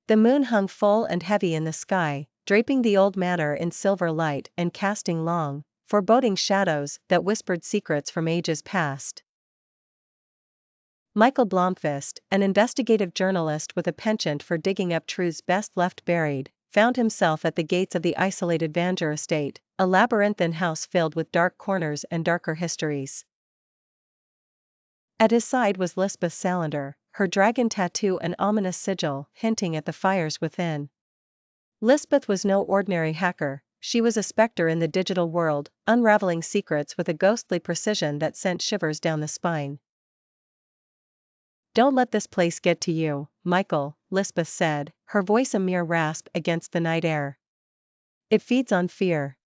The moon hung full and heavy in the sky, draping the old manor in silver light and casting long, foreboding shadows that whispered secrets from ages past. Mikael Blomkvist, an investigative journalist with a penchant for digging up truths best left buried, found himself at the gates of the isolated Vanger estate, a labyrinthine house filled with dark corners and darker histories. At his side was Lisbeth Salander, her dragon tattoo an ominous sigil hinting at the fires within. Lisbeth was no ordinary hacker, she was a specter in the digital world, unraveling secrets with a ghostly precision that sent shivers down the spine. "Don't let this place get to you, Mikael," Lisbeth said, her voice a mere rasp against the night air. "It feeds on fear."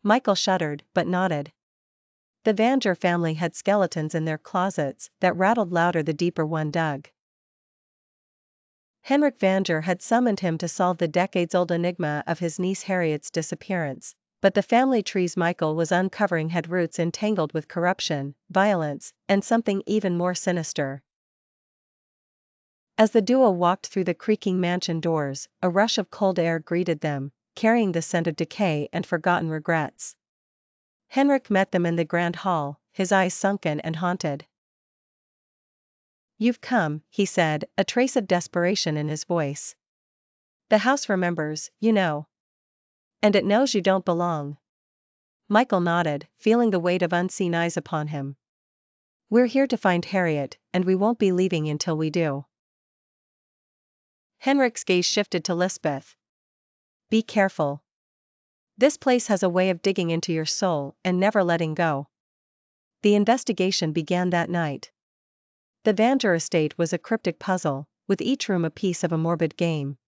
Mikael shuddered, but nodded. The Vanger family had skeletons in their closets that rattled louder the deeper one dug. Harriet Vanger had summoned him to solve the decades-old enigma of his niece Harriet's disappearance, but the family trees Mikael was uncovering had roots entangled with corruption, violence, and something even more sinister. As the duo walked through the creaking mansion doors, a rush of cold air greeted them, carrying the scent of decay and forgotten regrets. Henrik met them in the grand hall, his eyes sunken and haunted. "You've come," he said, a trace of desperation in his voice. "The house remembers, you know. And it knows you don't belong." Mikael nodded, feeling the weight of unseen eyes upon him. "We're here to find Harriet, and we won't be leaving until we do." Henrik's gaze shifted to Lisbeth. "Be careful. This place has a way of digging into your soul and never letting go." The investigation began that night. The Vanger estate was a cryptic puzzle, with each room a piece of a morbid game.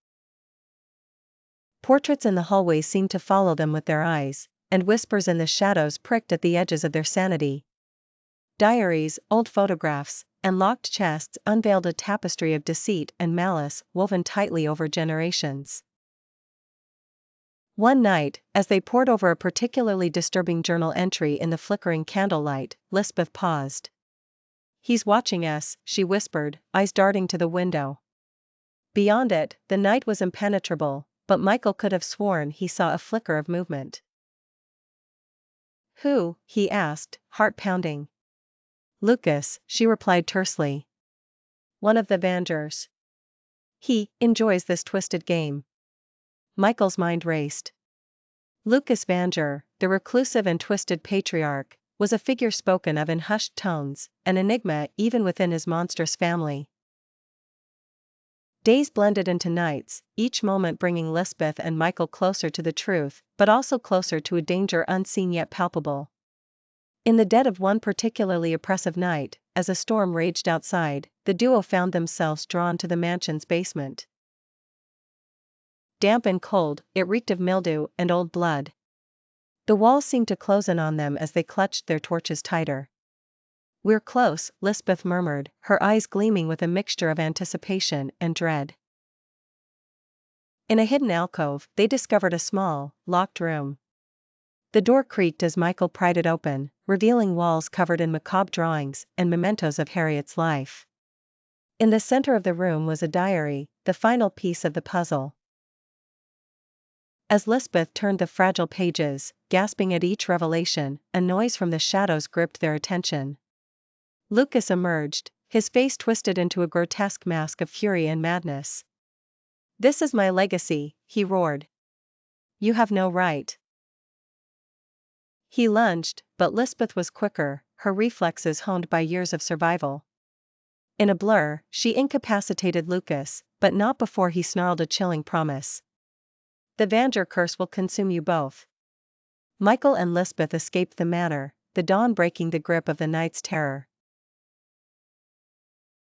Portraits in the hallways seemed to follow them with their eyes, and whispers in the shadows pricked at the edges of their sanity. Diaries, old photographs, and locked chests unveiled a tapestry of deceit and malice woven tightly over generations. One night, as they pored over a particularly disturbing journal entry in the flickering candlelight, Lisbeth paused. "He's watching us," she whispered, eyes darting to the window. Beyond it, the night was impenetrable, but Mikael could have sworn he saw a flicker of movement. "Who?" he asked, heart pounding. "Lukas," she replied tersely. "One of the Vangers. He enjoys this twisted game." Mikael's mind raced. Lukas Vanger, the reclusive and twisted patriarch, was a figure spoken of in hushed tones, an enigma even within his monstrous family. Days blended into nights, each moment bringing Lisbeth and Mikael closer to the truth, but also closer to a danger unseen yet palpable. In the dead of one particularly oppressive night, as a storm raged outside, the duo found themselves drawn to the mansion's basement. Damp and cold, it reeked of mildew and old blood. The walls seemed to close in on them as they clutched their torches tighter. "We're close," Lisbeth murmured, her eyes gleaming with a mixture of anticipation and dread. In a hidden alcove, they discovered a small, locked room. The door creaked as Mikael pried it open, revealing walls covered in macabre drawings and mementos of Harriet's life. In the center of the room was a diary, the final piece of the puzzle. As Lisbeth turned the fragile pages, gasping at each revelation, a noise from the shadows gripped their attention. Lukas emerged, his face twisted into a grotesque mask of fury and madness. "This is my legacy," he roared. "You have no right." He lunged, but Lisbeth was quicker, her reflexes honed by years of survival. In a blur, she incapacitated Lukas, but not before he snarled a chilling promise. "The Vanger curse will consume you both." Mikael and Lisbeth escaped the manor, the dawn breaking the grip of the night's terror.